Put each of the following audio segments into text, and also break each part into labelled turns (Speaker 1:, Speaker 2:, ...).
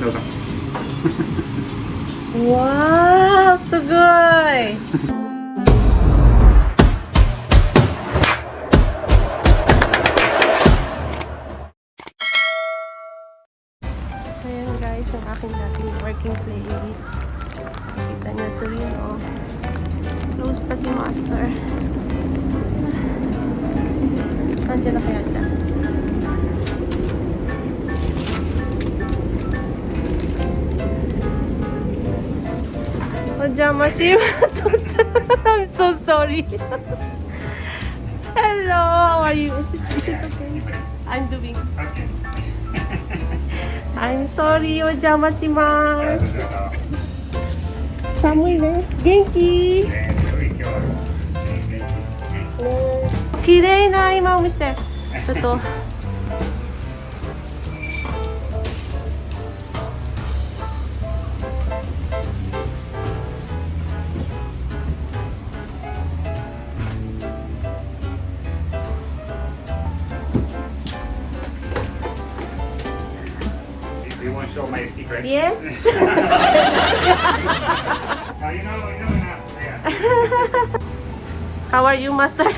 Speaker 1: どうぞ。
Speaker 2: わー、すごい。Ayan guys, ang aking dating working place. Kita niyo Torino. Close pa si Master. Nandiyan na kaya siya? Ojamashima. I'm so sorry. Hello, how are you? Is it okay? I'm doing.
Speaker 1: Okay.
Speaker 2: I'm sorry, ojamashima. Samuy ne. Genki. 綺麗な今お店。ちょっと。
Speaker 1: You want to show my secret?
Speaker 2: Yes.
Speaker 1: Oh, you know now. Yeah.
Speaker 2: How are you, Master?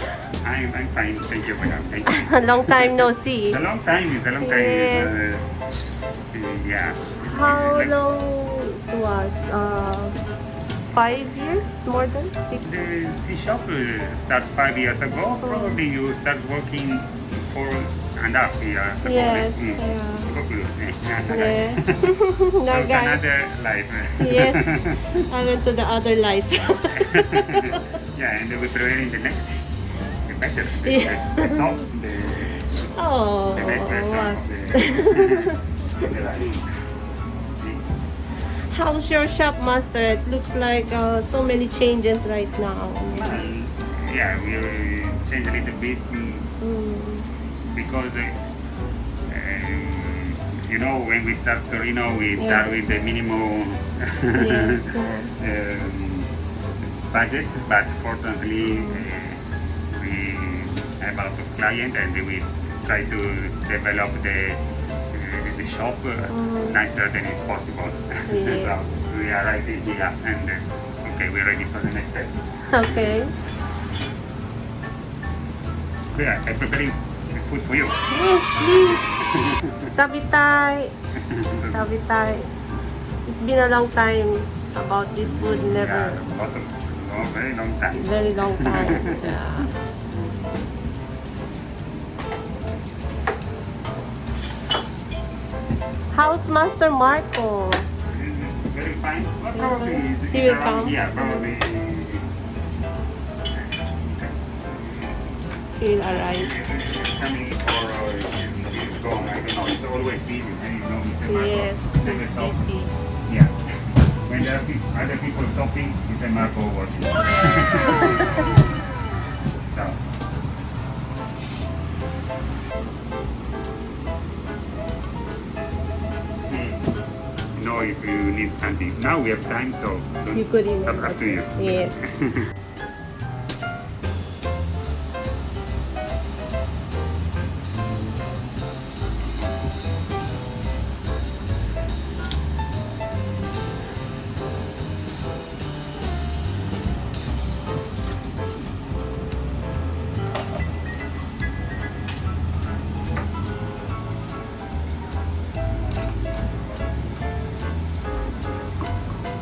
Speaker 1: I'm fine. Thank you, madam. Thank you.
Speaker 2: Long time no see.
Speaker 1: It's a long time. It's a long time.
Speaker 2: Yes.
Speaker 1: Yeah.
Speaker 2: How
Speaker 1: Like,
Speaker 2: long it was? 5 years? More than 6?
Speaker 1: The shop started 5 years ago. Probably you start working 4.5 years ago.
Speaker 2: Yes.
Speaker 1: Mm.
Speaker 2: Yeah.
Speaker 1: Yeah. So
Speaker 2: Nagai.
Speaker 1: another life.
Speaker 2: Yes. I went to the other life.
Speaker 1: Yeah, and we're preparing the next, the better,
Speaker 2: Yeah.
Speaker 1: the top, the
Speaker 2: Oh,
Speaker 1: next version
Speaker 2: was.
Speaker 1: of the life.
Speaker 2: How's your shop, Master? It looks like so many changes right now.
Speaker 1: Well, yeah, we change a little bit because you know, when we start Torino, we start
Speaker 2: Yes.
Speaker 1: with the minimum
Speaker 2: Yes.
Speaker 1: budget, but fortunately we have a lot of clients and we try to develop the shop nicer than is possible.
Speaker 2: Yes.
Speaker 1: So we are right here and okay, we're ready for the next step.
Speaker 2: Okay.
Speaker 1: Yeah, I'm preparing the food for you.
Speaker 2: Yes, please. Tabitai. Tabitai. It's been a long time about this food. Never.
Speaker 1: Yeah, very long time.
Speaker 2: Very long time. Yeah. How's Master Marco?
Speaker 1: Very fine. Well, probably it's
Speaker 2: He will
Speaker 1: around
Speaker 2: come.
Speaker 1: here. Probably
Speaker 2: He'll arrive.
Speaker 1: coming or he's gone. I don't know. It's always busy. You know, Mr. Marco.
Speaker 2: Yes,
Speaker 1: Never
Speaker 2: it's
Speaker 1: stop.
Speaker 2: busy.
Speaker 1: Yeah. When there are other people shopping, Mr. Marco working. So. You know, if you need something. Now we have time, so
Speaker 2: You could remember.
Speaker 1: up to you.
Speaker 2: Yes.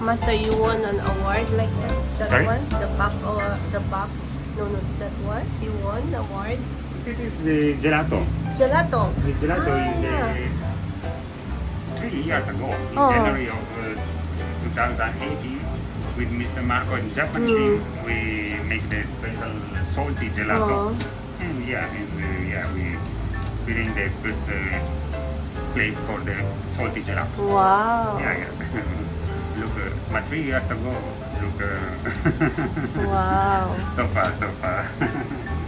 Speaker 2: Master, you won an award like that? That
Speaker 1: Sorry?
Speaker 2: one? The back or the back? No, that one? You won the award?
Speaker 1: This is the gelato.
Speaker 2: Gelato.
Speaker 1: The gelato
Speaker 2: Ah.
Speaker 1: is 3 years ago, in
Speaker 2: Oh.
Speaker 1: January of 2018, with Mr. Marco in Japan team, we make the special salty gelato.
Speaker 2: Oh.
Speaker 1: And yeah, we feeling the first place for the salty gelato.
Speaker 2: Wow.
Speaker 1: Yeah. Look, but 3 years ago, look,
Speaker 2: Wow.
Speaker 1: so far.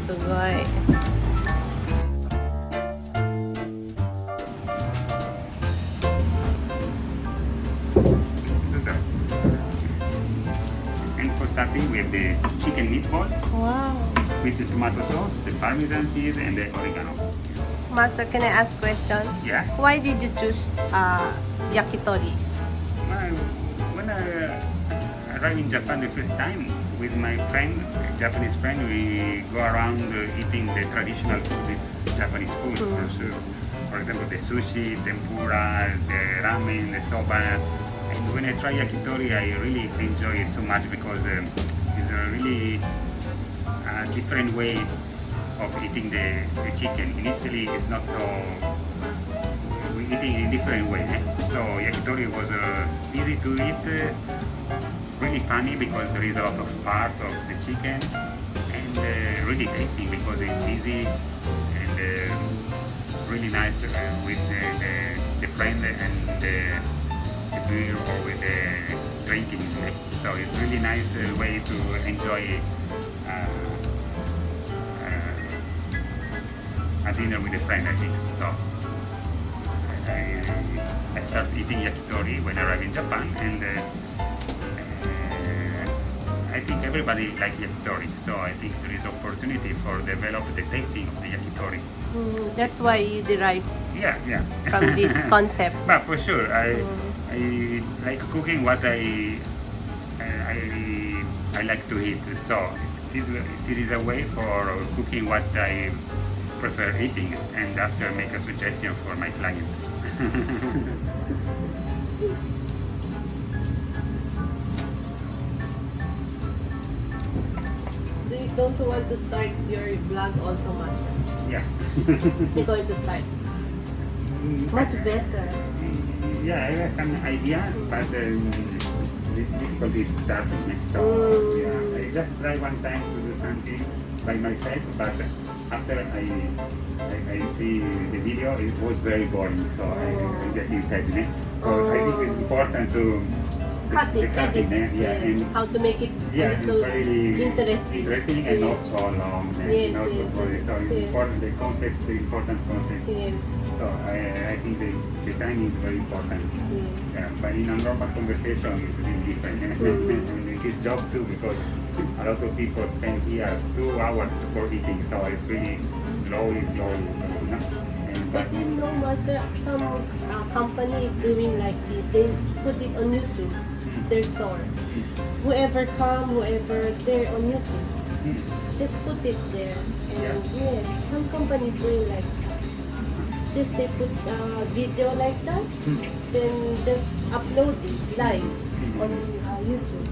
Speaker 2: すごい。
Speaker 1: And for starting, we have the chicken meatball
Speaker 2: Wow.
Speaker 1: with the tomato sauce, the parmesan cheese, and the oregano.
Speaker 2: Master, can I ask question?
Speaker 1: Yeah.
Speaker 2: Why did you choose yakitori?
Speaker 1: When I arrived in Japan the first time with my friend, Japanese friend, we go around eating the traditional food, Japanese food. For example, the sushi, tempura, the ramen, the soba. And when I try yakitori, I really enjoy it so much because it's a really different way of eating the chicken. In Italy, it's not so. We eating in a different way. So yakitori was easy to eat, really funny because there is a lot of part of the chicken, and really tasty because it's easy and really nice with the friend and the beer or with the drinking. So it's really nice way to enjoy a dinner with a friend, I think. So I started eating yakitori when I arrived in Japan, and I think everybody likes yakitori. So I think there is opportunity for develop the tasting of the yakitori.
Speaker 2: That's why you derive
Speaker 1: Yeah.
Speaker 2: from this concept.
Speaker 1: But for sure, I like cooking what I like to eat. So it is a way for cooking what I prefer eating, and after make a suggestion for my client.
Speaker 2: Don't you want to start your vlog also, Master?
Speaker 1: Yeah.
Speaker 2: You're going to start. Much better.
Speaker 1: Yeah, I have some idea, but it's difficult to start. So yeah, I just try one time to do something by myself, but after I see the video, it was very boring, so I get inside. So I think it's important to
Speaker 2: cut it,
Speaker 1: and
Speaker 2: how to make it
Speaker 1: yeah,
Speaker 2: a little
Speaker 1: very
Speaker 2: interesting.
Speaker 1: and not so long.
Speaker 2: Yes,
Speaker 1: not so boring. So it's important, the concept, the important concept.
Speaker 2: Yes.
Speaker 1: So I think the time is very important. Yeah, but in a normal conversation, it's really different. And it is job too, because a lot of people spend here 2 hours for eating, so it's really slowly.
Speaker 2: But you know, Master, some companies doing like this. They put it on YouTube, their store. Whoever they're on YouTube, just put it there. And yes, some companies doing like just they put video like that, then just upload it live on YouTube.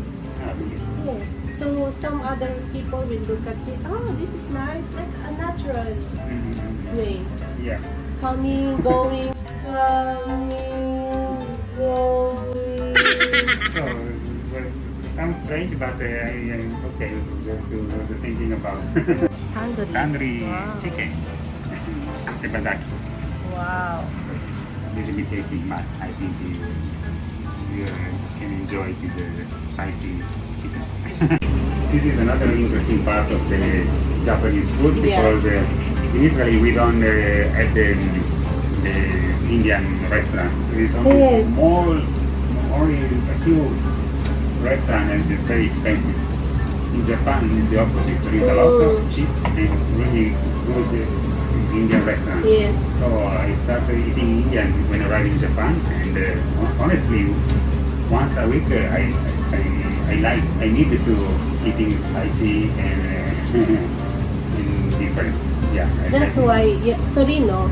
Speaker 2: Yes. So some other people will look at it. Oh, this is nice, like a natural way.
Speaker 1: Yeah.
Speaker 2: Coming, going.
Speaker 1: So well, it sounds strange, but I am okay to thinking about tandoori chicken. Sebazaki.
Speaker 2: Wow.
Speaker 1: A little bit tasty, but I think you can enjoy this spicy chicken. This is another interesting part of the Japanese food because in Italy we don't have the Indian restaurant. There is only a few restaurants, and it's very expensive. In Japan, it's the opposite. There is a lot of cheap and really good Indian restaurants.
Speaker 2: Yes.
Speaker 1: So I started eating Indian when I arrived in Japan, and honestly, once a week I needed to eating spicy and different. Yeah.
Speaker 2: That's why Torino,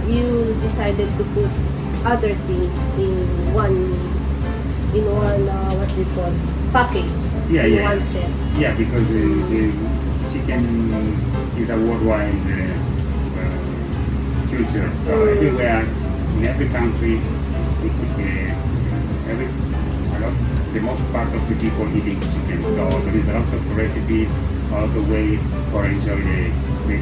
Speaker 2: you decided to put other things in one what we call package. One set.
Speaker 1: Yeah, because the chicken is a worldwide culture. So everywhere, in every country, the most part of the people eating chicken. So there is a lot of recipe, all the way for enjoy the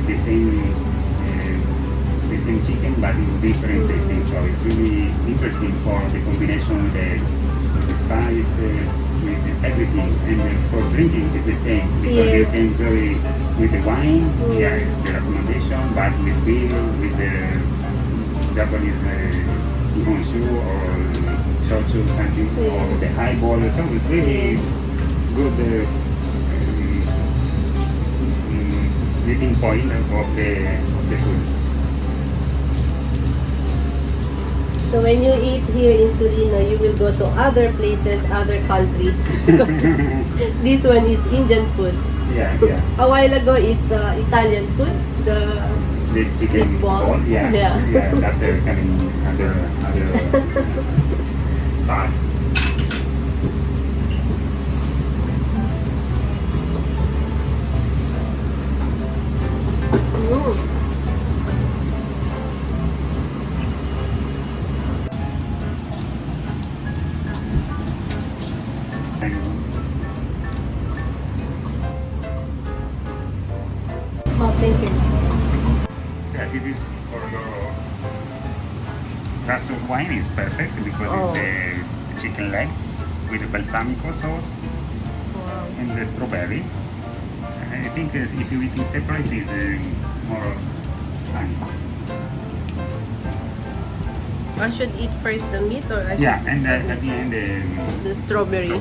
Speaker 1: same chicken, but in different tasting. So it's really interesting for the combination with the spice, with everything. And for drinking, it's the same because you can enjoy with the wine. Yeah, it's the recommendation, but with beer, with the Japanese nihonshu or shochu, something, or the highball. So it's really good meeting point of the food.
Speaker 2: So when you eat here in Torino, you will go to other places, other country, because this one is Indian food.
Speaker 1: Yeah.
Speaker 2: A while ago, it's Italian food.
Speaker 1: The chicken
Speaker 2: Meatballs.
Speaker 1: ball,
Speaker 2: Yeah.
Speaker 1: After coming other parts.
Speaker 2: Mm.
Speaker 1: And
Speaker 2: Oh, thank you.
Speaker 1: yeah, this is for your glass of wine is perfect because
Speaker 2: Oh.
Speaker 1: it's the chicken leg with the balsamico sauce
Speaker 2: Wow.
Speaker 1: and the strawberry. I think if you eat it separate, it's more fun.
Speaker 2: I should eat first the meat, or I should
Speaker 1: Yeah, and at the end,
Speaker 2: the strawberry.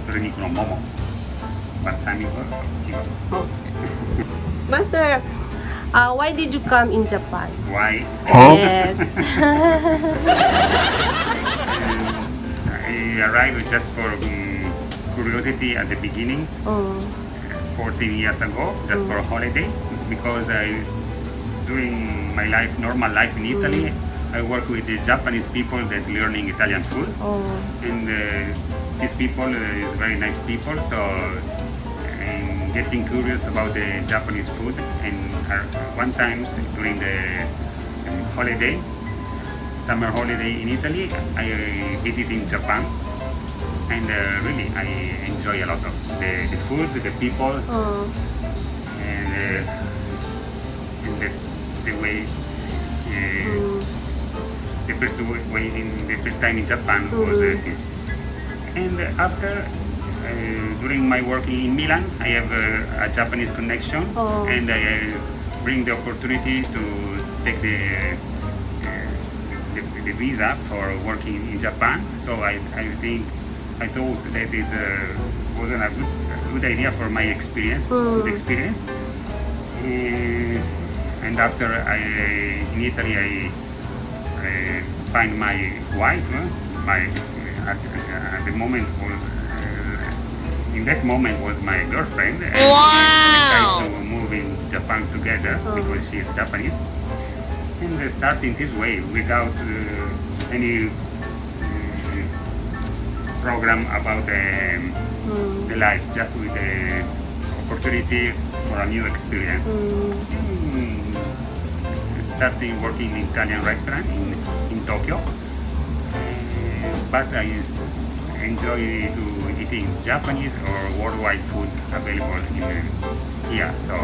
Speaker 1: Torino momo, balsamico, chicken.
Speaker 2: Oh. Master, why did you come in Japan?
Speaker 1: Why?
Speaker 2: Yes.
Speaker 1: I arrived just for curiosity at the beginning,
Speaker 2: Oh.
Speaker 1: 14 years ago, just for a holiday, because during my life, normal life in Italy, I work with the Japanese people that learning Italian food,
Speaker 2: Oh.
Speaker 1: and these people is very nice people. So I'm getting curious about the Japanese food, and one time during the holiday, summer holiday in Italy, I visited Japan, and really I enjoy a lot of the food, the people,
Speaker 2: Oh.
Speaker 1: and the way. The first way in the first time in Japan was this. And after during my working in Milan, I have a Japanese connection,
Speaker 2: Oh.
Speaker 1: and I bring the opportunity to take the visa for working in Japan. So I think I thought that is wasn't a good idea for my experience, good experience. And after in Italy, I find my wife. At the moment was in that moment was my girlfriend. And we decided to move in Japan together because she is Japanese. And starting this way without any program about the life, just with the opportunity for a new experience. Starting working in Italian restaurant in Tokyo, but I enjoy to eating Japanese or worldwide food available in here. So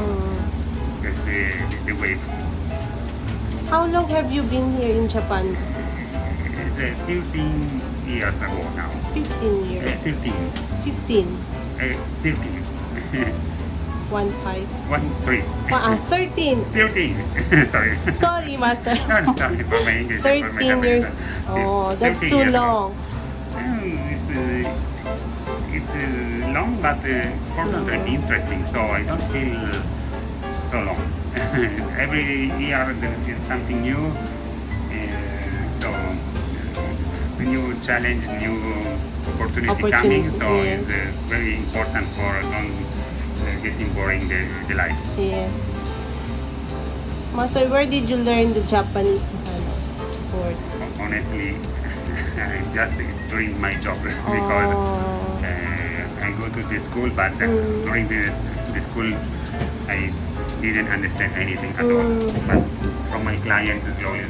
Speaker 1: that's the way.
Speaker 2: How long have you been here in Japan?
Speaker 1: It's 15 years ago now.
Speaker 2: 15 years.
Speaker 1: 15.
Speaker 2: 15.
Speaker 1: 15.
Speaker 2: 1-5.
Speaker 1: 1-3.
Speaker 2: 13.
Speaker 1: 13. Sorry.
Speaker 2: Sorry, Master.
Speaker 1: No, sorry for my English.
Speaker 2: 13 years. Oh, that's
Speaker 1: 13
Speaker 2: too
Speaker 1: years
Speaker 2: long.
Speaker 1: It's long, but fortunately interesting. So I don't feel so long. Every year there is something new. So a new challenge, new opportunity coming. So
Speaker 2: yes.
Speaker 1: it's very important for not getting boring the life.
Speaker 2: Yes. Master, where did you learn the Japanese words?
Speaker 1: Honestly, just during my job because I go to the school, but during the school I didn't understand anything at all. But from my clients, slowly.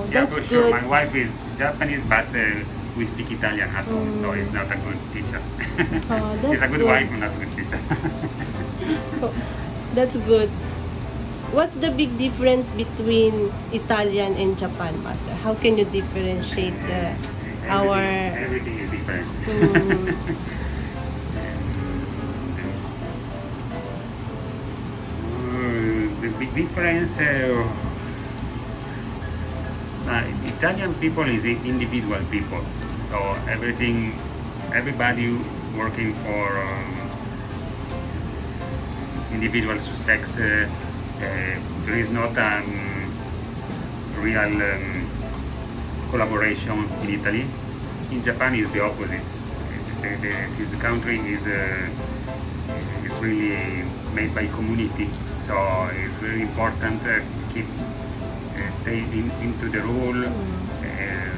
Speaker 1: Yeah,
Speaker 2: that's
Speaker 1: for sure.
Speaker 2: good.
Speaker 1: My wife is Japanese, but we speak Italian at home, so it's not a good teacher.
Speaker 2: That's
Speaker 1: It's a good wife, but not a good teacher.
Speaker 2: That's good. What's the big difference between Italian and Japan, Master? How can you differentiate our...
Speaker 1: Everything is different. The big difference, Italian people is individual people, so everybody working for individual success. There is not real collaboration in Italy. In Japan is the opposite. This country is really made by community, so it's very important to keep stay into the rule and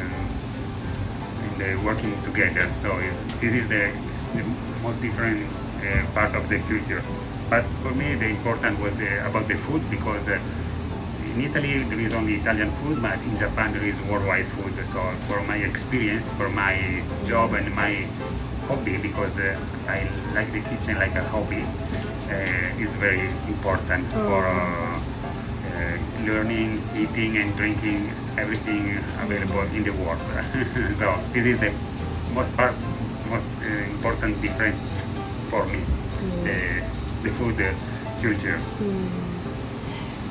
Speaker 1: working together. So this is the most different part of the culture. But for me, the important was about the food, because in Italy there is only Italian food, but in Japan there is worldwide food. So for my experience, for my job and my hobby, because I like the kitchen like a hobby, is very important for learning, eating and drinking everything available in the world. So this is the most important difference for me, the food culture.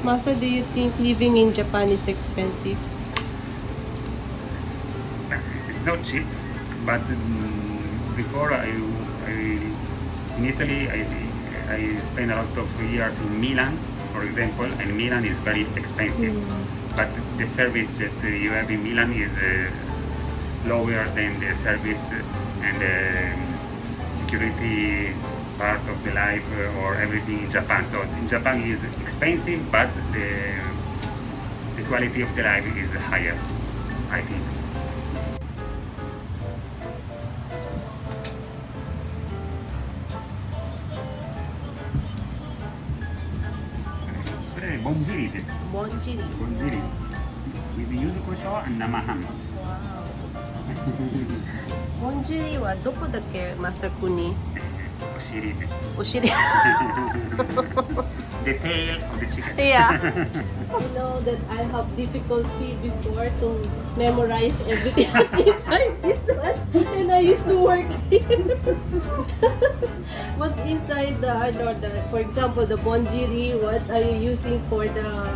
Speaker 2: Masa, do you think living in Japan is expensive?
Speaker 1: It's not cheap, but before in Italy I spent a lot of years in Milan, for example, and Milan is very expensive. But the service that you have in Milan is lower than the service and security part of the life or everything in Japan. So in Japan is expensive, but the quality of the life is higher, I think. Bonjiri desu.
Speaker 2: Bonjiri.
Speaker 1: Bonjiri. With yuzu kosho and namaham.
Speaker 2: Wow. Bonjiri wa doko da ke, Master Kuni?
Speaker 1: Oshiri desu.
Speaker 2: Oshiri.
Speaker 1: The tail of the chicken.
Speaker 2: Yeah. You know that I have difficulty before to memorize everything that's inside this one, and I used to work here. What's inside for example, the bonjiri, what are you using for the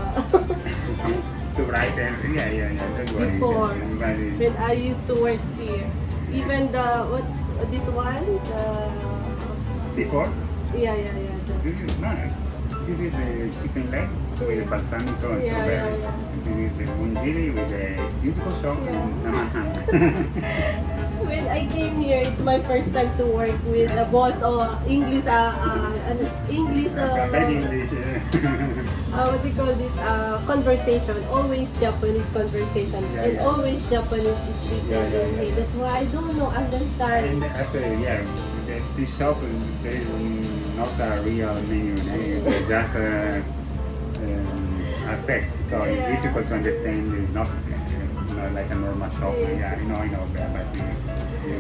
Speaker 1: To write everything, yeah, don't worry.
Speaker 2: before when I used to work here? Even this one,
Speaker 1: Before?
Speaker 2: yeah.
Speaker 1: This is nice. This is the chicken leg with the balsamico and
Speaker 2: Yeah,
Speaker 1: strawberry.
Speaker 2: yeah.
Speaker 1: This is the bonjiri with the yuzu kosho and namaham.
Speaker 2: When I came here, it's my first time to work with a boss or English, English,
Speaker 1: Very English.
Speaker 2: what do you call this, conversation, always Japanese conversation,
Speaker 1: Yeah,
Speaker 2: and
Speaker 1: yeah.
Speaker 2: always Japanese is written
Speaker 1: Yeah.
Speaker 2: in here. That's why I don't know, understand.
Speaker 1: And after, this shop, there is not a real menu. It's just a set. So
Speaker 2: Yeah.
Speaker 1: it's difficult to understand. It's not like a normal shop.
Speaker 2: Yeah.
Speaker 1: I know, but you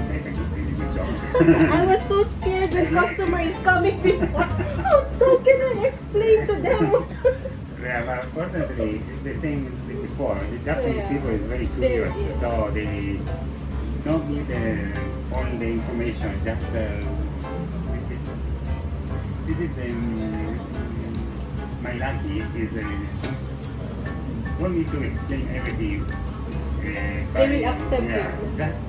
Speaker 1: make a really good job.
Speaker 2: I was so scared when customer is coming before. How can I explain to them?
Speaker 1: Yeah, but unfortunately, it's the same as before. The Japanese
Speaker 2: Yeah.
Speaker 1: people is very
Speaker 2: Very,
Speaker 1: curious,
Speaker 2: yeah.
Speaker 1: so they don't need all the information. Just this is my lucky is don't need to explain everything.
Speaker 2: They will accept
Speaker 1: yeah,
Speaker 2: it.
Speaker 1: Just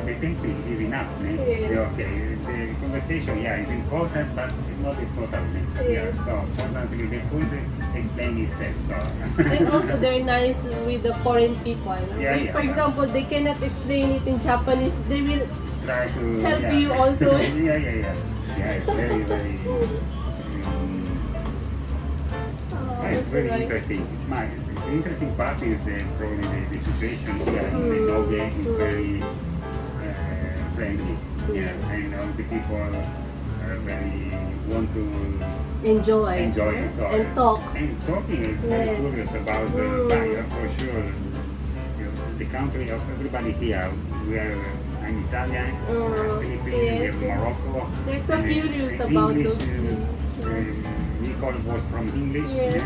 Speaker 1: the things is enough.
Speaker 2: Yeah.
Speaker 1: Okay, the conversation is important, but it's not important.
Speaker 2: Yeah.
Speaker 1: So fortunately, the food explain itself. So.
Speaker 2: And also they're nice with the foreign people.
Speaker 1: Yeah,
Speaker 2: If,
Speaker 1: yeah.
Speaker 2: for example, they cannot explain it in Japanese, they will
Speaker 1: Try to
Speaker 2: help you also.
Speaker 1: Yeah, it's very, very. It's very
Speaker 2: right.
Speaker 1: interesting. The interesting part is probably the situation here in the Noge is very friendly.
Speaker 2: Yeah.
Speaker 1: And all the people are very want to
Speaker 2: Enjoy
Speaker 1: it. So
Speaker 2: and talk.
Speaker 1: And talking is very
Speaker 2: Yes.
Speaker 1: curious about for sure. The country of everybody here. I'm Italian, Philippines,
Speaker 2: yes.
Speaker 1: Morocco.
Speaker 2: They're so
Speaker 1: and,
Speaker 2: curious
Speaker 1: English,
Speaker 2: about those.
Speaker 1: Nicole was from English,
Speaker 2: Yes.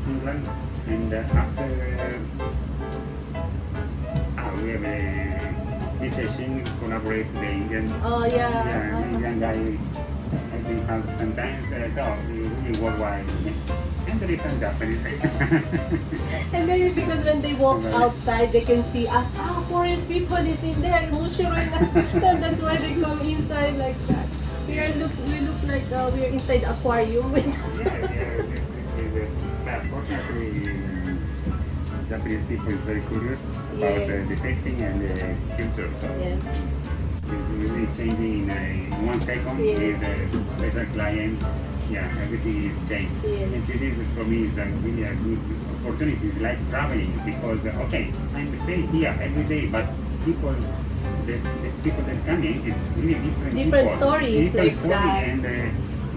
Speaker 1: England, and after we have a this session collaborate with the Indian.
Speaker 2: Oh yeah.
Speaker 1: Indian guy. I think sometimes so we worldwide. And there is some Japanese.
Speaker 2: And maybe because when they walk outside, they can see us. Foreign people is in there, emotional. And that's why they come inside like that. We look like we are inside aquarium.
Speaker 1: But fortunately, Japanese people is very curious about
Speaker 2: Yes.
Speaker 1: the tasting and the culture. So
Speaker 2: Yes.
Speaker 1: it's really changing in 1 second
Speaker 2: Yes.
Speaker 1: with a special client. Yeah, everything is changed.
Speaker 2: Yes.
Speaker 1: And this is for me is really a good opportunity. It's like traveling because okay, I'm staying here every day, but people, the people that come in, it's really different.
Speaker 2: Different
Speaker 1: people,
Speaker 2: stories
Speaker 1: different
Speaker 2: like
Speaker 1: story,
Speaker 2: that.
Speaker 1: and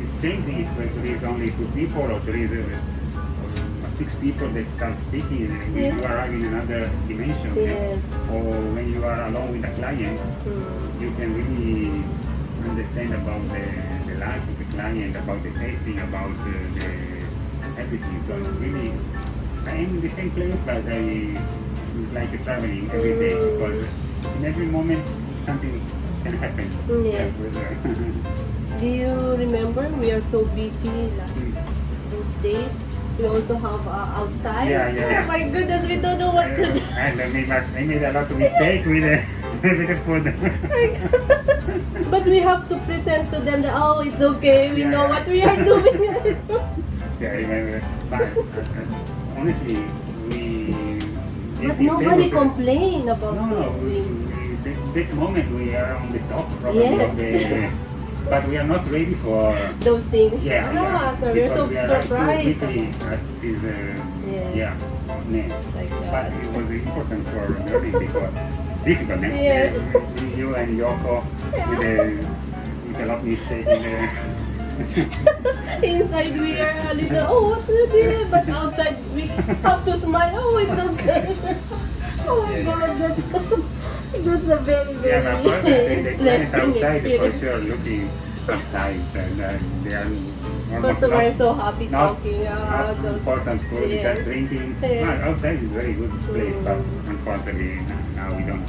Speaker 1: it's changing it when there is only 2 people or there is 6 people that start speaking and when
Speaker 2: Yes.
Speaker 1: you arrive in another dimension.
Speaker 2: Yes.
Speaker 1: Or when you are alone with a client, you can really understand about the life of the client, about the tasting, about the everything. So it's really, I am in the same place, but it's like traveling every day because in every moment something can happen.
Speaker 2: Yes. Do you remember we are so busy those days? We also have outside.
Speaker 1: Yeah.
Speaker 2: Oh my goodness, we don't know what to do.
Speaker 1: And I made a lot of mistake with with the food.
Speaker 2: But we have to present to them that oh, it's okay. We know what we are doing.
Speaker 1: Yeah, I remember. But honestly, we.
Speaker 2: But nobody complained about
Speaker 1: No,
Speaker 2: this thing.
Speaker 1: that moment we are on the top probably
Speaker 2: Yes.
Speaker 1: of the. But we are not ready for.
Speaker 2: Those things.
Speaker 1: Yeah,
Speaker 2: So we're so
Speaker 1: because we are
Speaker 2: surprised.
Speaker 1: quickly at this,
Speaker 2: Yes.
Speaker 1: yeah, name.
Speaker 2: Like
Speaker 1: But
Speaker 2: that.
Speaker 1: it was important for learning because difficult.
Speaker 2: Yes.
Speaker 1: You and Yoko with a lot of mistake in the.
Speaker 2: Inside we are a little, oh, what's this? But outside we have to smile. Oh, it's okay. Oh my God, that's a very,
Speaker 1: Yeah,
Speaker 2: very
Speaker 1: but they client outside for
Speaker 2: experience.
Speaker 1: sure looking outside and they are almost
Speaker 2: Customer
Speaker 1: not,
Speaker 2: is so happy
Speaker 1: not,
Speaker 2: talking.
Speaker 1: not
Speaker 2: Those-
Speaker 1: important food,
Speaker 2: Yes.
Speaker 1: just drinking.
Speaker 2: Yes.
Speaker 1: Well, outside is very good place, but
Speaker 2: Mm.
Speaker 1: unfortunately now we don't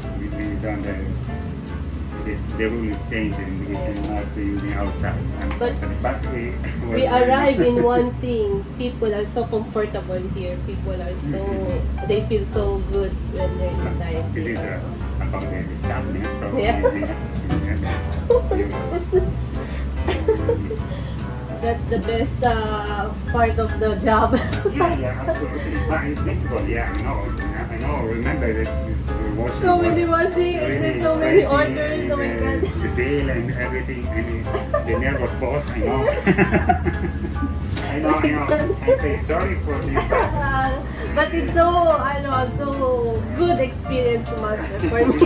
Speaker 1: the rule is changed and we cannot using outside. Unfortunately. But
Speaker 2: We arrive in one thing. People are so comfortable here. People are so, they feel so good when they're inside
Speaker 1: This is
Speaker 2: here.
Speaker 1: about the staff, probably.
Speaker 2: Yeah. That's the best part of the job.
Speaker 1: Yeah, absolutely. But it's difficult, yeah, I know, remember that it's washing.
Speaker 2: So many washing and then so many
Speaker 1: crazy,
Speaker 2: orders. Oh my
Speaker 1: and,
Speaker 2: God.
Speaker 1: The bill and everything, and the nervous boss, I know. I know. I say sorry for this.
Speaker 2: But it's so, I know, so good experience, Master, for me.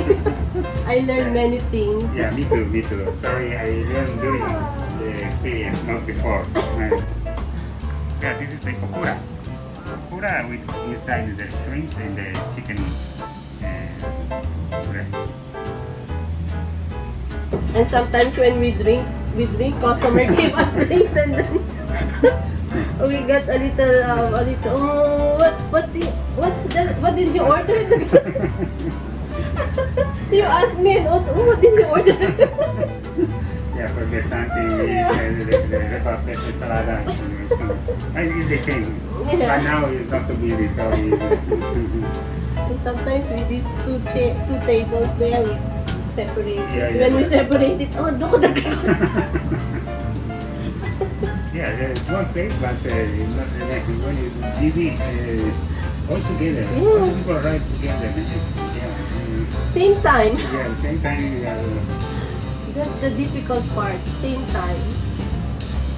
Speaker 2: I learned many things.
Speaker 1: Yeah, me too. Sorry, I learned during the experience, not before. Yeah, this is the kokura. Kokura with inside the shrimps and the chicken breast.
Speaker 2: And sometimes when we drink, customer give us drinks and then we got a little, oh, what did you order? You asked me and also, oh, what did you order?
Speaker 1: Yeah, forget something with the repartee salada. I think it's the same.
Speaker 2: Yeah.
Speaker 1: But now it's not so busy, so
Speaker 2: And sometimes with these two tables there, we separate it.
Speaker 1: Yeah.
Speaker 2: When we separate it, oh, do the
Speaker 1: yeah, there's one place, but it's not when it's busy all together.
Speaker 2: Yes.
Speaker 1: All the people arrive together. Yeah,
Speaker 2: Same time.
Speaker 1: yeah, same time.
Speaker 2: That's the difficult part. Same time.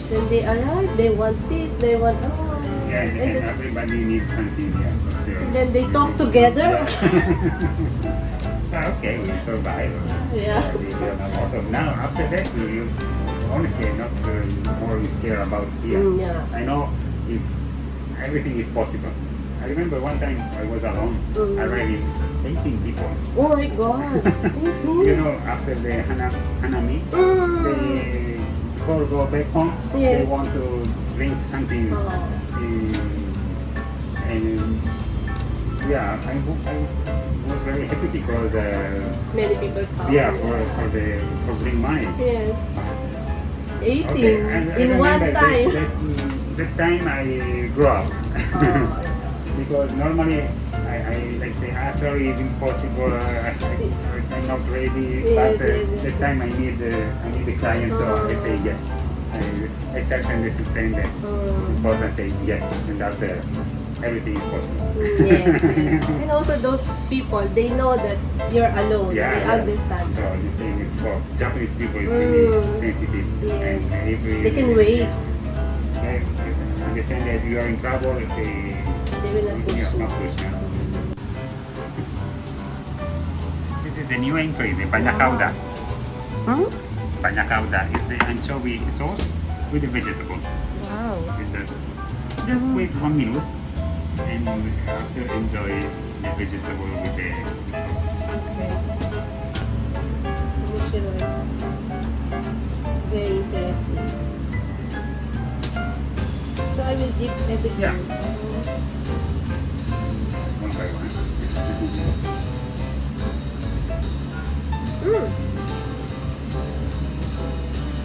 Speaker 2: When they arrive, they want this, they want
Speaker 1: Yeah,
Speaker 2: and
Speaker 1: and
Speaker 2: then,
Speaker 1: everybody needs something. Yeah, for sure.
Speaker 2: and then they talk together.
Speaker 1: Okay, we survive.
Speaker 2: Yeah.
Speaker 1: We have a lot of now. After that, we honestly not more scared about here.
Speaker 2: Yeah.
Speaker 1: I know if everything is possible. I remember one time I was alone, already 18 people.
Speaker 2: Oh my God.
Speaker 1: You know, after the hanami, they before go back home, they
Speaker 2: Yes.
Speaker 1: want to drink something. And yeah, I was very happy because
Speaker 2: Many people come.
Speaker 1: yeah, for bring money.
Speaker 2: Yes. 18
Speaker 1: Okay, and I
Speaker 2: in one
Speaker 1: remember
Speaker 2: time.
Speaker 1: that time I grew up. Because normally I like say, sorry, it's impossible, I'm not ready,
Speaker 2: Yes,
Speaker 1: but
Speaker 2: yes.
Speaker 1: that time I need the client, so I say yes. I start to understand that it's important to say yes, and after everything is possible.
Speaker 2: Yes, yes. And also those people, they know that you're alone.
Speaker 1: Yeah,
Speaker 2: They
Speaker 1: yeah.
Speaker 2: understand.
Speaker 1: So the thing is for Japanese people is really sensitive.
Speaker 2: Yes.
Speaker 1: And if
Speaker 2: They can wait.
Speaker 1: They understand that you are in trouble,
Speaker 2: They will not push
Speaker 1: yeah,
Speaker 2: you.
Speaker 1: not push you. This is the new entry, the bagna cauda.
Speaker 2: Hmm?
Speaker 1: Bagna cauda is the anchovy sauce with the vegetable.
Speaker 2: Wow.
Speaker 1: Just wait 1 minute and after enjoy the vegetable with the sauce.
Speaker 2: Okay. Very interesting. So I will dip everything.
Speaker 1: Yeah. One by one.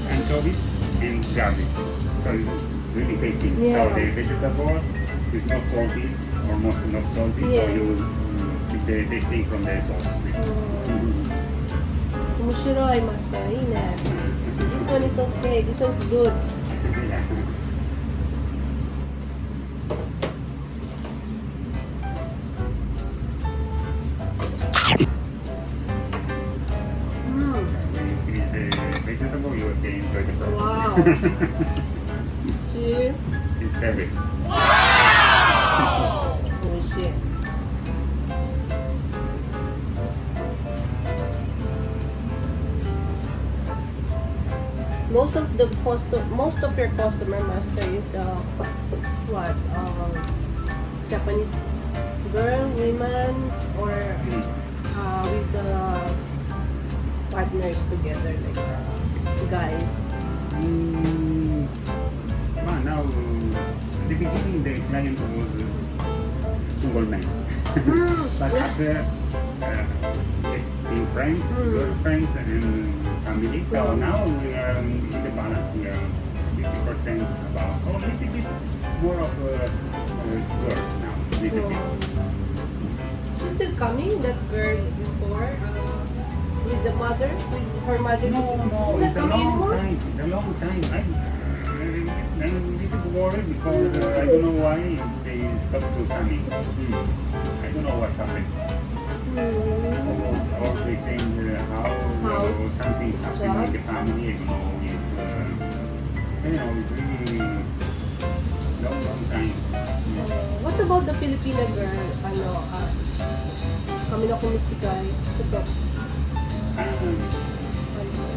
Speaker 1: Anchovies and garlic. So it's really tasty.
Speaker 2: Yeah.
Speaker 1: So the vegetable is not salty, almost not salty.
Speaker 2: Yes.
Speaker 1: So you get the tasting from the sauce.
Speaker 2: Mushiroy, master. This one is okay. This one's good.
Speaker 1: Yeah. When you finish the vegetable, you can enjoy the product.
Speaker 2: Wow. Here.
Speaker 1: In service.
Speaker 2: Oh shit. Most of your customer master is what? Japanese girl, women, or with the partners together, like guys.
Speaker 1: Now, in the beginning, the client was single man. But after being friends, girlfriends, and family, so now we are in the balance. We are 50% about, or a little bit more of girls now. Little bit.
Speaker 2: She's still coming, that girl before, with the mother, with her mother.
Speaker 1: No,
Speaker 2: She's
Speaker 1: it's a
Speaker 2: not coming
Speaker 1: long
Speaker 2: anymore?
Speaker 1: time. It's a long time. I'm a little worried because I don't know why they stopped to coming. I don't know what happened. Or they change the house or something happened in the family. I don't know. It's really long time.
Speaker 2: What about the Filipina girl? Kami na kumichikay.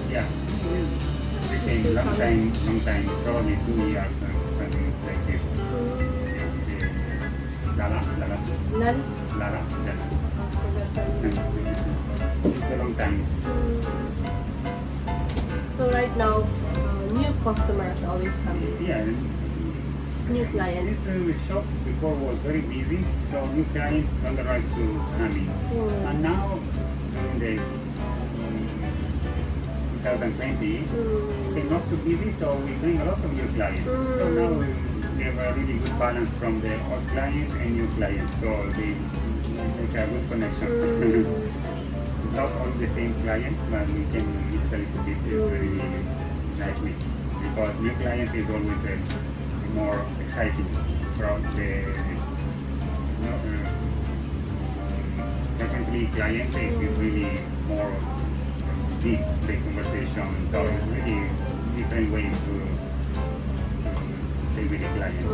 Speaker 1: Yeah. The same, long time, probably 2 years, something like this. Lala.
Speaker 2: Nan?
Speaker 1: Lala. It's a long time.
Speaker 2: So right now, new customers always coming.
Speaker 1: Yeah.
Speaker 2: New clients.
Speaker 1: This shop before was very busy, so new clients on the right to coming. And now, in the 2020, they're not so busy, so we bring a lot of new clients. So now we have a really good balance from the old clients and new clients, so they make a good connection. It's not all the same client, but we can mix a little bit very nicely, because new client is always more exciting from the definitely client is really more deep the conversation, so it's really different way to stay with the client. So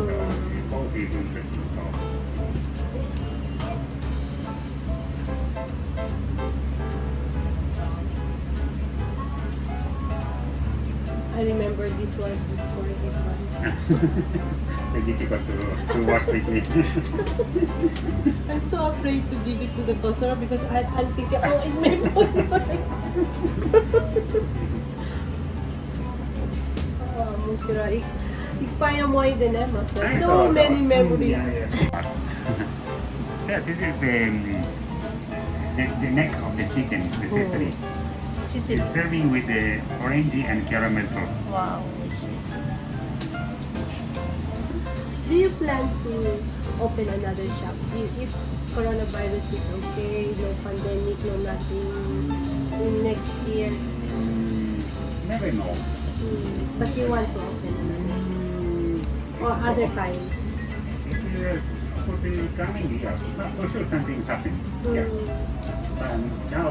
Speaker 1: both is interesting. So
Speaker 2: I remember this one before this one.
Speaker 1: it's difficult to work with me.
Speaker 2: I'm so afraid to give it to the customer because I'll think, oh, it may fall. Mushira, ikpaya mo ay din master. So many memories.
Speaker 1: Yeah, this is the neck of the chicken, the sesame. It's serving with the orangey and caramel sauce.
Speaker 2: Wow. Do you plan to open another shop? If coronavirus is okay, no pandemic, no nothing, in next year?
Speaker 1: Never know.
Speaker 2: But you want to open another? Or other kind?
Speaker 1: opportunity coming, yeah, for sure something happened. Yeah. Now,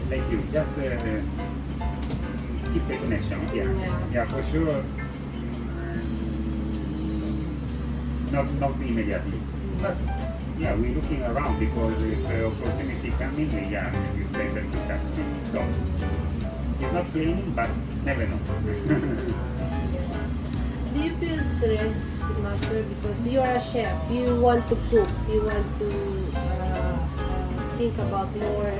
Speaker 1: like you, just keep the connection. Yeah, yeah, for sure. Not immediately, but yeah, we're looking around because if the opportunity coming, yeah, it's better to touch things. So it's not planning, but never know.
Speaker 2: Do you feel stress, Master, because you are a chef? You want to cook. You want to think about more.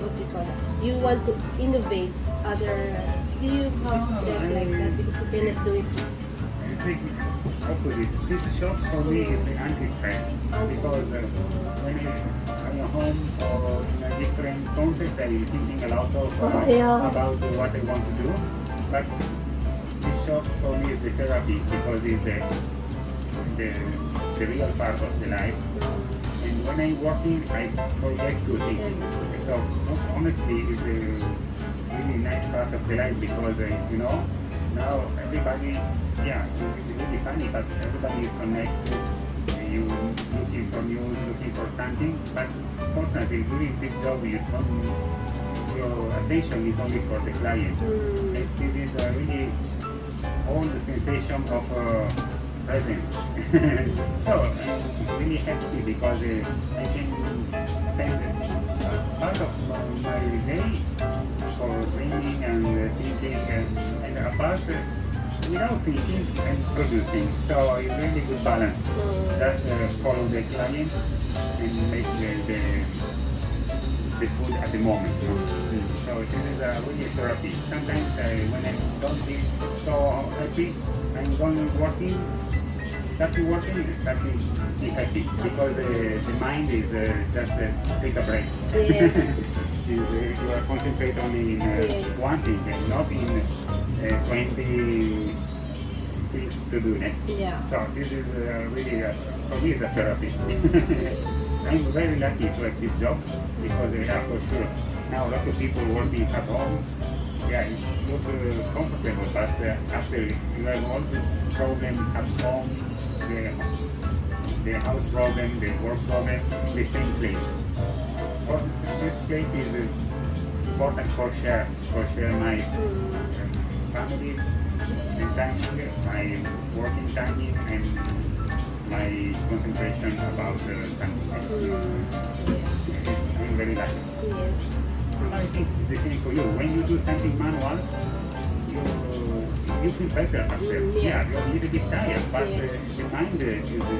Speaker 2: What do you call it? You want to innovate other. Do you have stress like that because you cannot do it?
Speaker 1: Opposite. This shop for me is the anti-stress because when I'm at home or in a different context, I'm thinking a lot of about what I want to do. But this shop for me is the therapy because it's the real part of the life. And when I'm working, I forget to think. So honestly, it's a really nice part of the life because now everybody, yeah, it's really funny, but everybody is connected. You looking for news, looking for something, but fortunately during this job your attention is only for the client. And this is really all the sensation of presence. So it's really happy because I can spend part of my day for dreaming and thinking and apart without thinking and producing. So it's really good balance. Just follow the client and make the food at the moment. So this is really therapy. Sometimes when I don't feel so happy, I'm going working, start be happy because the mind is just take a break.
Speaker 2: Yes.
Speaker 1: You are concentrate only in one thing and not in 20 things to do next.
Speaker 2: Yeah.
Speaker 1: So this is really, for me, it's a therapy. I'm very lucky to have this job because for sure, now a lot of people working at home, yeah, it looks comfortable, but after you have all the problems at home, the house problem, the work problem, the same place. This place is important for share my family and time here, my working timing and my concentration about something. I'm very lucky.
Speaker 2: Yes.
Speaker 1: I think it's the same for you. When you do something manual, you feel better after.
Speaker 2: Yes.
Speaker 1: Yeah, you're a little bit tired, but the mind is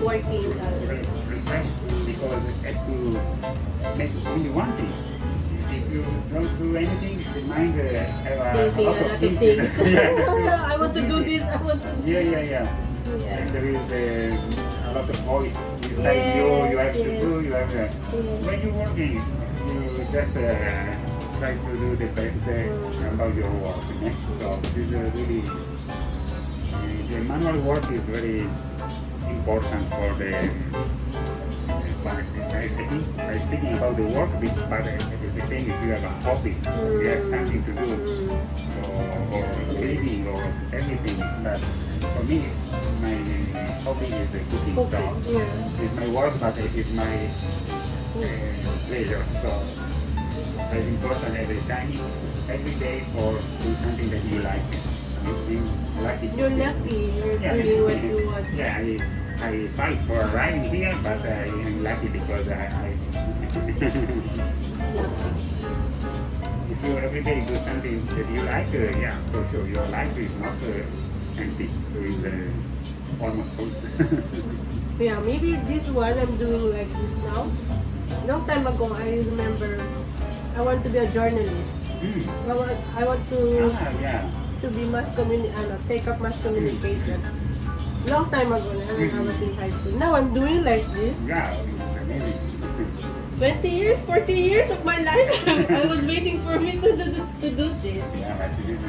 Speaker 2: Working
Speaker 1: refreshed because it has to make only one thing. If you don't do anything, the mind have
Speaker 2: thinking
Speaker 1: a lot of things.
Speaker 2: I want to do this. I want to do
Speaker 1: Yeah. And there is a lot of voice inside you have to do, you have when you're working, you just try to do the best about your work. So this is really, the manual work is very important for the I think by speaking about the work, but it's the same if you have a hobby, you have something to do, or reading or anything. But for me, my hobby is cooking. So it's my work, but it is my pleasure. So it's important every time, every day, or do something that you like. You're lucky.
Speaker 2: You're doing what you want.
Speaker 1: Yeah, I fight for a ride here, but I'm lucky because I if you every day do something that you like, yeah, for sure, your life is not empty. It's almost full.
Speaker 2: Yeah, maybe this one I'm doing like this now. Long time ago, I remember I want to be a journalist. I want to be take up mass communication. Long time ago, when I was in high school. Now I'm doing like this.
Speaker 1: Yeah, it's amazing.
Speaker 2: 20 years, 40 years of my life, I was waiting for me to do this.
Speaker 1: Yeah, but it is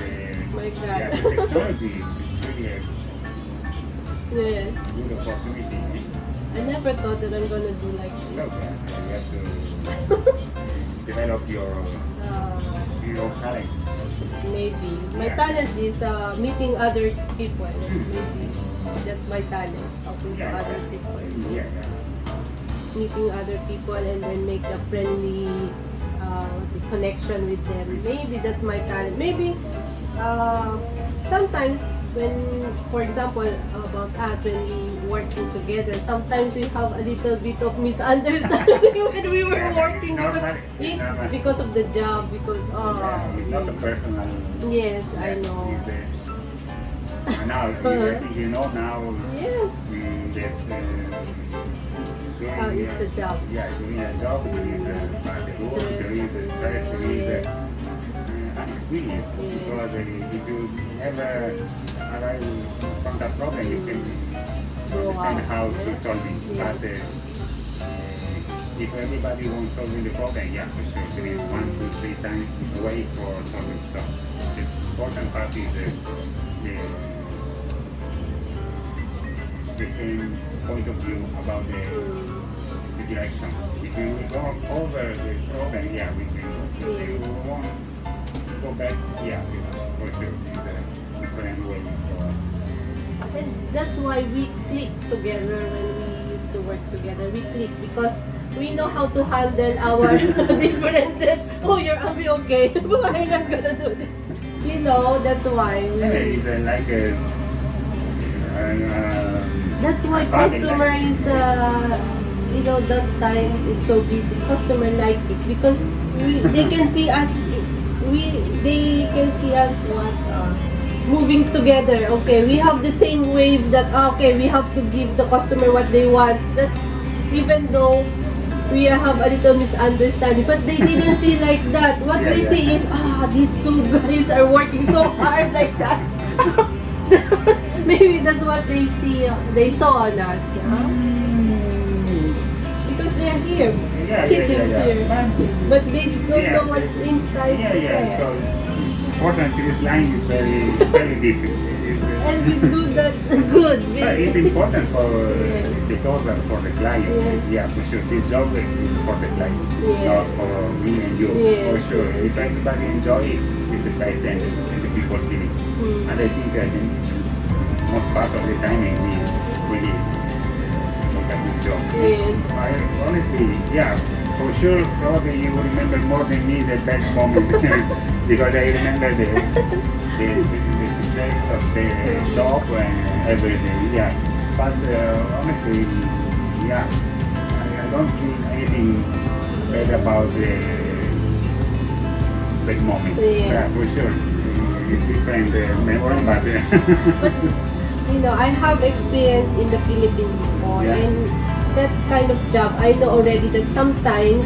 Speaker 2: My God.
Speaker 1: yeah, the technology is really
Speaker 2: Yes.
Speaker 1: a good opportunity.
Speaker 2: I never thought that I'm gonna do like this.
Speaker 1: So, you have to develop your talent.
Speaker 2: Maybe. My talent is meeting other people. Maybe. That's my talent, talking to other people.
Speaker 1: Yeah.
Speaker 2: Meeting other people and then make a friendly the connection with them. Maybe that's my talent. Maybe sometimes when, for example, about us, when we working together, sometimes we have a little bit of misunderstanding when we were working because of the job, because
Speaker 1: It's not a personal.
Speaker 2: yes, I know.
Speaker 1: Now, I think you know now
Speaker 2: Yes.
Speaker 1: that
Speaker 2: It's a job.
Speaker 1: Yeah, doing a job, there is the work, there is the stress, there is an experience. Because if you never arrive from that problem, you can understand how to solve it. But if everybody wants solving the problem, yeah, for sure, there is 1, 2, 3 times way for solving. So the important part is the same point of view about the direction. If you go over the problem, yeah, we can go. If you want to go back, yeah, for sure, it's a different way.
Speaker 2: And that's why we click together when we used to work together. We click because we know how to handle our differences. Oh, I'll be okay, but I'm not gonna do this. You know, that's why.
Speaker 1: It's like
Speaker 2: that's why customer is, you know, that time it's so busy. Customer like it because they can see us. They can see us moving together. Okay, we have the same wave that okay, we have to give the customer what they want. That even though we have a little misunderstanding, but they didn't see like that. What we see is these two guys are working so hard like that. Maybe that's what they see. They saw on us. Because they are here, sitting here, but they don't know what's inside.
Speaker 1: So important. This line is very deep.
Speaker 2: And we do that good.
Speaker 1: It's important for the customer, for the client. Yeah, for sure. This job is for the client, not for me and you. For sure. If everybody enjoy it, it's the best and the people feel it. And I think that most part of the time we make a good job. Honestly, yeah, for sure, probably you will remember more than me the best moment because I remember the success of the shop and everything. Yeah, but honestly, yeah, I don't feel anything bad about the bad moment. Yeah, for sure. It's different memory, but
Speaker 2: you know, I have experience in the Philippines before, and that kind of job, I know already that sometimes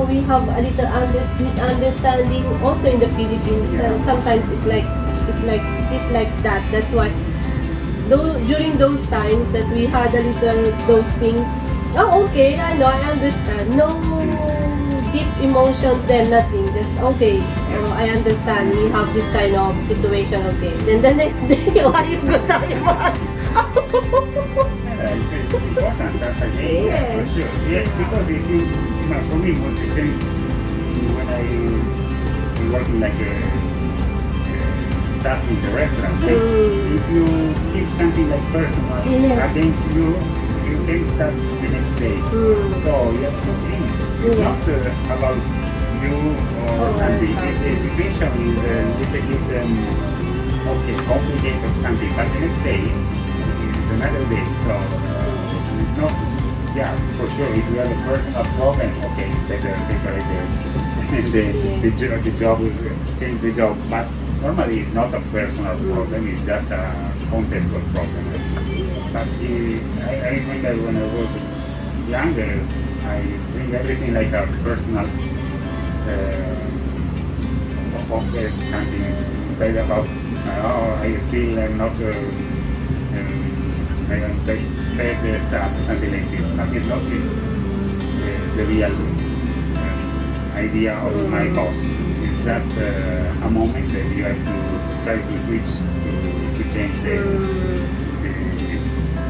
Speaker 2: we have a little misunderstanding also in the Philippines. Sometimes it like that. That's why during those times that we had a little those things. Oh, okay, I know, I understand. No deep emotions there, nothing. Just okay. I understand. We have this kind of situation. Okay. Then the next day, why you go talking about?
Speaker 1: it's important that for sure. Yeah, because if you, for me, it was the same when I was working like a staff in the restaurant. If you keep something like personal, again you can start the next day. So you have to change. It's not about you or something. The situation is a little bit complicated or something, but the next day is another day. So it's not, for sure, if you have a personal problem, okay, it's better separate the job, change the job. But normally it's not a personal problem, it's just a contextual problem. But I remember when I was younger, I bring everything like a personal focus, something bad about, I feel I'm not, I don't take bad stuff, something like this. But it's not the real idea of my boss. It's just a moment that you have to try to switch to change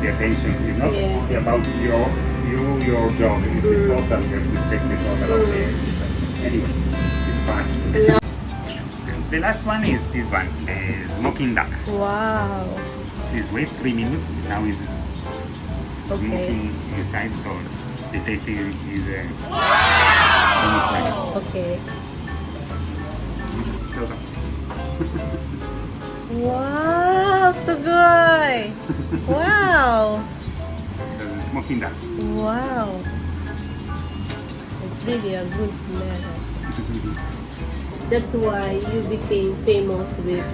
Speaker 1: the attention. It's not only about your job, it's the total. You have to check the total of the anyway, it's fast. The last one is this one, the smoking duck.
Speaker 2: Wow.
Speaker 1: This wait 3 minutes. Now is
Speaker 2: Okay.
Speaker 1: smoking inside, so the tasting is
Speaker 2: Okay.
Speaker 1: so,
Speaker 2: Wow, so good. Wow.
Speaker 1: smoking that.
Speaker 2: Wow. It's really a good smell. That's why you became famous with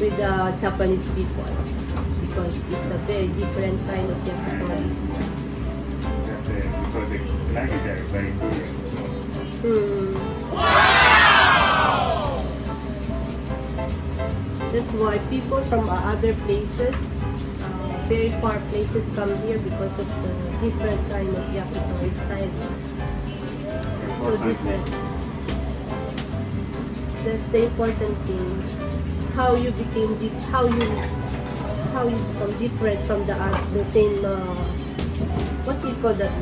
Speaker 2: with the Japanese people, because it's a very different kind of yakitori.
Speaker 1: Just because the climate there is very good.
Speaker 2: That's why people from other places, very far places, come here because of the different kind of yakitori style. So different. That's the important thing. How you became how you become different from the same. What do you call that?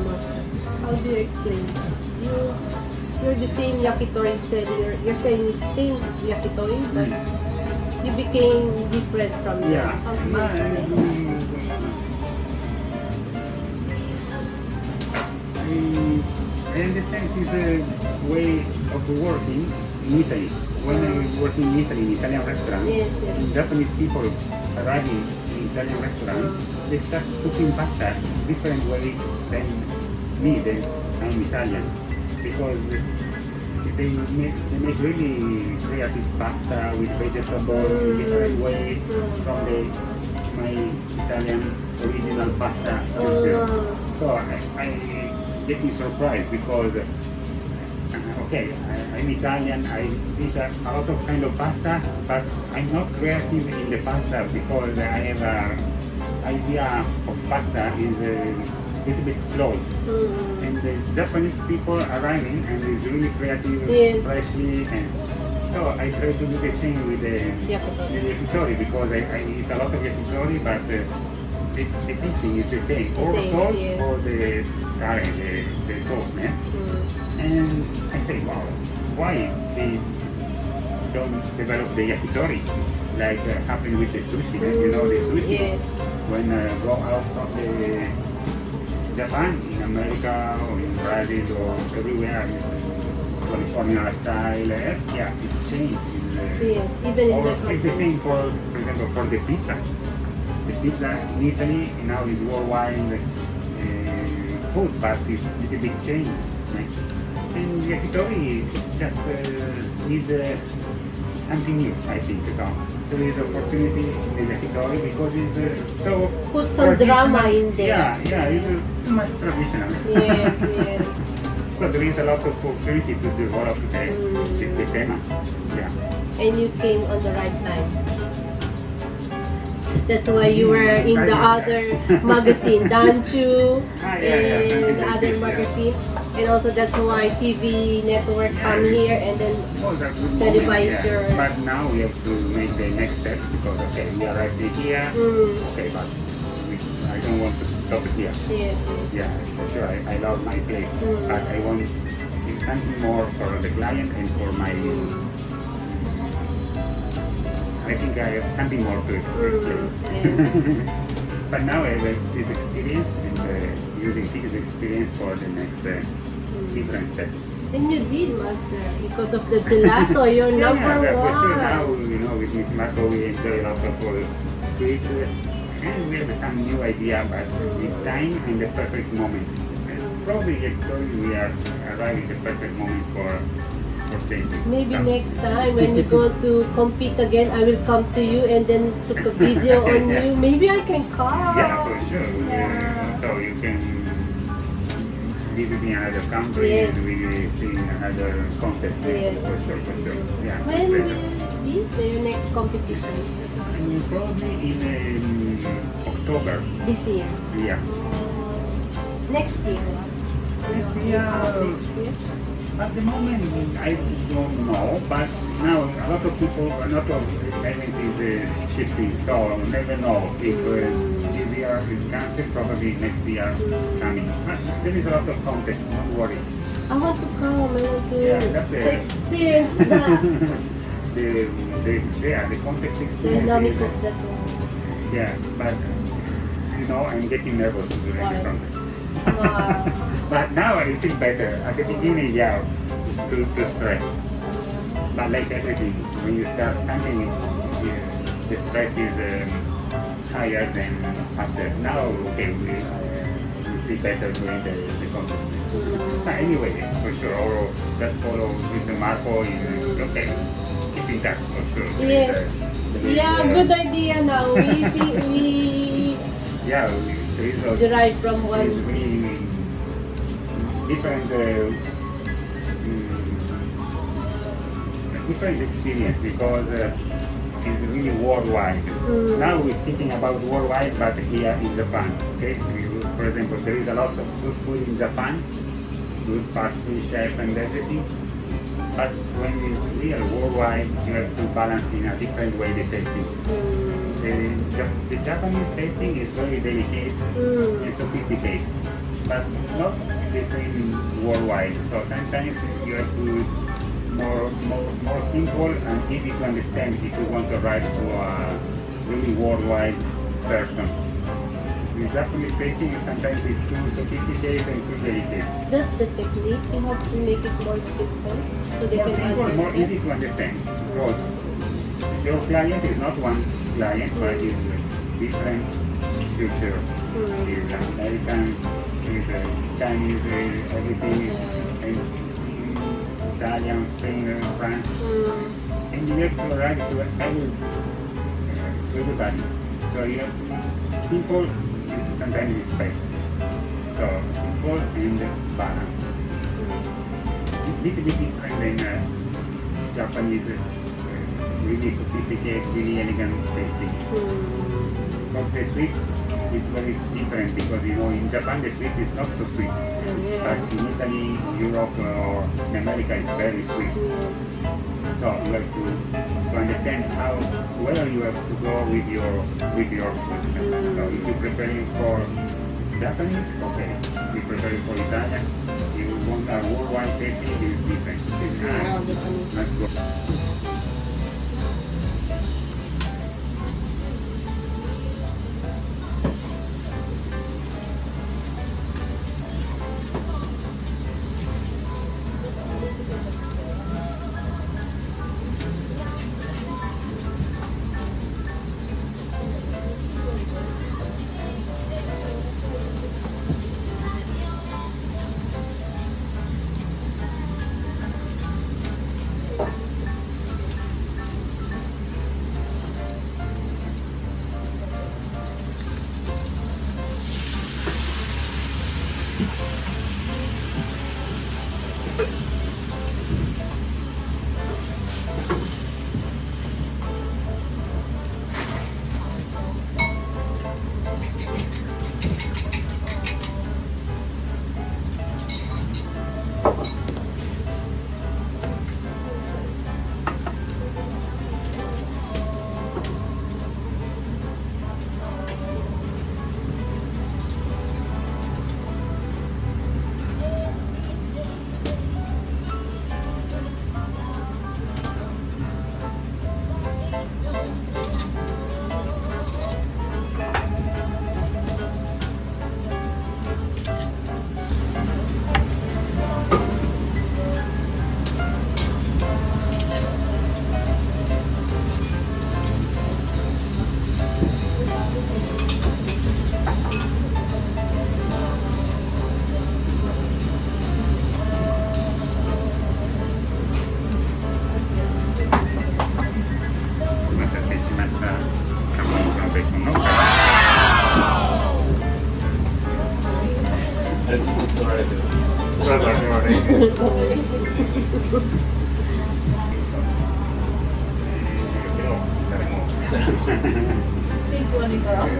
Speaker 2: How do you explain? You're the same yakitori. You're saying same yakitori, but you became different from them.
Speaker 1: Yeah.
Speaker 2: How do you explain?
Speaker 1: I understand his way of working in Italy. When I work in Italy, in Italian restaurant,
Speaker 2: Yes.
Speaker 1: Japanese people arriving in Italian restaurant, they start cooking pasta different way than me, than I'm Italian, because they make really creative pasta with vegetables in different way from my Italian original pasta culture. So I get me surprised because okay, I'm Italian, I eat a lot of kind of pasta, but I'm not creative in the pasta because I have a idea of pasta is a little bit close. And the Japanese people arriving and is really creative,
Speaker 2: Yes.
Speaker 1: freshly, and so I try to do the same with the yakitori because I eat a lot of yakitori, but the tasting is the same, or
Speaker 2: Same,
Speaker 1: salt
Speaker 2: yes.
Speaker 1: or the curry, the sauce, né? And I say, wow, why they don't develop the yakitori like happened with the sushi? You know the sushi
Speaker 2: Yes.
Speaker 1: when go out of the Japan, in America or in Brazil or everywhere, it's California style. Yeah, it's changed.
Speaker 2: Yes, even in
Speaker 1: Or
Speaker 2: the
Speaker 1: it's the
Speaker 2: country.
Speaker 1: same for example, for the pizza. The pizza in Italy now is worldwide food, but it's a little bit changed. Right? And yakitori just need something new, I think. So there is opportunity in the yakitori because it's so
Speaker 2: Put some drama in there.
Speaker 1: Yeah, it's too much traditional.
Speaker 2: Yes, yes.
Speaker 1: So there is a lot of opportunity to develop the tema. Yeah.
Speaker 2: And you came on the right time. That's why you were in the other magazine, Danchu, and the other magazine. And also that's why TV network come here and then
Speaker 1: Oh, that's good
Speaker 2: televise
Speaker 1: moment,
Speaker 2: your...
Speaker 1: But now we have to make the next step because okay, we arrived here. Okay, but I don't want to stop it here.
Speaker 2: Yes,
Speaker 1: Yeah, for sure. I love my place, but I want something more for the client and for my. I think I have something more to explain.
Speaker 2: yes.
Speaker 1: But now I have this experience and using this experience for the next different step.
Speaker 2: And you did, Master, because of the gelato, you're number
Speaker 1: For sure.
Speaker 2: one.
Speaker 1: Now, with Miss Marco, we enjoy a lot of sweets, and we have some new idea, but the time and the perfect moment. And probably we are arriving the perfect moment for changing.
Speaker 2: Maybe next time when you go to compete again, I will come to you and then took a video on you. Maybe I can come.
Speaker 1: Yeah, for sure.
Speaker 2: Yeah.
Speaker 1: So you can visit in another country
Speaker 2: Yes.
Speaker 1: and we see another contest.
Speaker 2: Yes.
Speaker 1: For sure. Yeah.
Speaker 2: When will be your next competition?
Speaker 1: And probably in October.
Speaker 2: This year?
Speaker 1: Yeah.
Speaker 2: Next year?
Speaker 1: Next year.
Speaker 2: Next year?
Speaker 1: At the moment, I don't know, but now a lot of people, a lot of event is shifting, so never know if this year is cancelled, probably next year coming. But there is a lot of contest, don't worry.
Speaker 2: I want to come. I want to,
Speaker 1: That's
Speaker 2: to experience that.
Speaker 1: the context experience.
Speaker 2: Dynamic of that one.
Speaker 1: Yeah, but I'm getting nervous during
Speaker 2: Why?
Speaker 1: the contest.
Speaker 2: Wow.
Speaker 1: But now I feel better. At the beginning, yeah, too stress. But like everything, when you start something, the stress is higher than after. Now, okay, we feel better during the contest. But anyway, for sure, or just follow Mr. Marco in okay, keep in touch for sure.
Speaker 2: Yes. Yeah, good idea now. We
Speaker 1: Yeah, there is a
Speaker 2: derive from
Speaker 1: it's
Speaker 2: one.
Speaker 1: really different different experience because it's really worldwide. Now we're speaking about worldwide, but here in Japan. Okay, for example, there is a lot of good food in Japan, good pastry chef and everything. But when it's real worldwide, you have to balance in a different way the tasting. The Japanese tasting is very delicate and sophisticated, but not the same worldwide. So sometimes you have to more simple and easy to understand if you want to write to a really worldwide person. The Japanese tasting sometimes is too sophisticated and too delicate.
Speaker 2: That's the technique. You have to make it more simple so they
Speaker 1: More
Speaker 2: can
Speaker 1: simple,
Speaker 2: understand.
Speaker 1: more easy to understand. Because your client is not one client, but is different culture. Is American, is Chinese, everything, and Italian, Spain, France. And you have to write to everybody. So you have to simple is sometimes is best. So simple and balanced. Little bit different than Japanese, really sophisticated, really elegant tasting. But the sweet is very different because in Japan the sweet is not so sweet. But in Italy, Europe, or in America it's very sweet. So you have to understand where you have to go with your food. So if you're preparing for Japanese, okay. If you're preparing for Italian, you want a worldwide tasting is different. It's not good.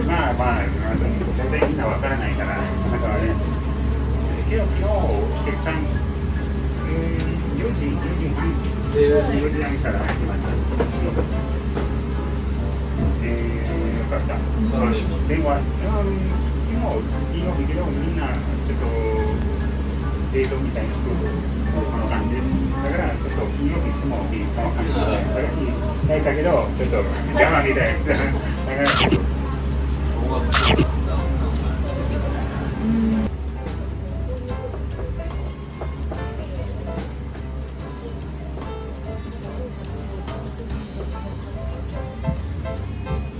Speaker 3: まあまあ、全然みんなわからないから、だからね、昨日決算、4時半、4時半から来ました。よかった。電話、金曜日けど、みんなちょっとデートみたいなこの感じ。だからちょっと金曜日いつもこの感じで、私焼いたけど、ちょっと我慢みたいな。だから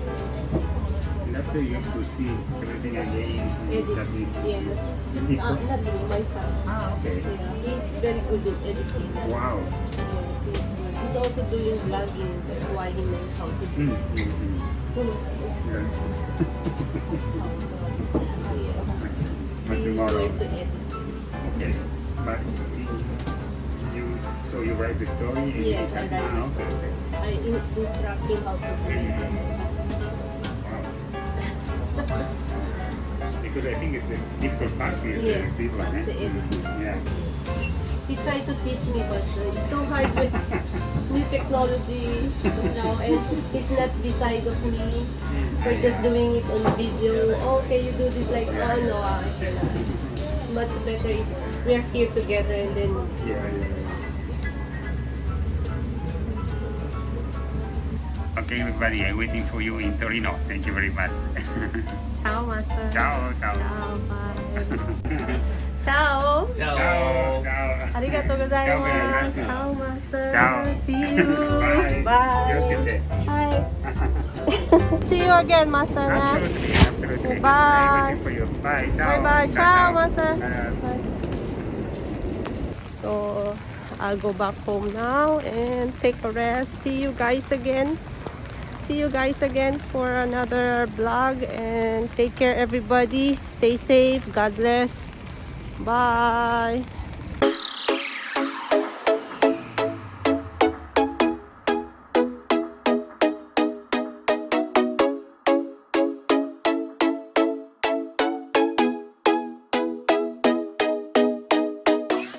Speaker 3: And after you have to see everything again.
Speaker 2: Edit.
Speaker 3: That is-
Speaker 2: Yes.
Speaker 3: Edit.
Speaker 2: Not me, my son.
Speaker 3: Ah, okay.
Speaker 2: Yeah, he's very good at editing.
Speaker 3: Wow.
Speaker 2: Yeah, he's good. He's also doing vlogging. That's why he knows how to do it.
Speaker 3: Yeah.
Speaker 2: Yes.
Speaker 3: But
Speaker 2: He is
Speaker 3: tomorrow.
Speaker 2: going to edit.
Speaker 3: Okay. But so you write the story? and
Speaker 2: Yes,
Speaker 3: you
Speaker 2: I
Speaker 3: can-
Speaker 2: write
Speaker 3: ah,
Speaker 2: it.
Speaker 3: okay.
Speaker 2: I instruct him how to do it.
Speaker 3: Wow. Because I think it's the difficult part is
Speaker 2: Yes,
Speaker 3: this one, eh?
Speaker 2: the editing.
Speaker 3: Yeah.
Speaker 2: He tried to teach me, but it's so hard with new technology now, and he's not beside of me. We're just doing it on video. Oh, can you do this like, oh no, I cannot. Much better if we're here together and then
Speaker 3: Yeah, yeah.
Speaker 1: Okay, everybody, I'm waiting for you in Torino. Thank you very much.
Speaker 2: Ciao, master.
Speaker 1: Ciao, ciao.
Speaker 2: Ciao, bye. Ciao.
Speaker 1: Ciao, ciao.
Speaker 2: Arigatou gozaimasu.
Speaker 1: Ciao.
Speaker 2: Ciao, master.
Speaker 1: Ciao.
Speaker 2: See you.
Speaker 3: Bye.
Speaker 2: Bye.
Speaker 3: Yoshite.
Speaker 2: Bye. See you again, master. Na.
Speaker 1: Absolutely, absolutely.
Speaker 2: Bye.
Speaker 1: I'm waiting for you. Bye, ciao.
Speaker 2: Bye bye. Ciao, master.
Speaker 1: Bye.
Speaker 2: Bye. So I'll go back home now and take a rest. See you guys again. See you guys again for another vlog, and take care everybody. Stay safe. God bless. Bye.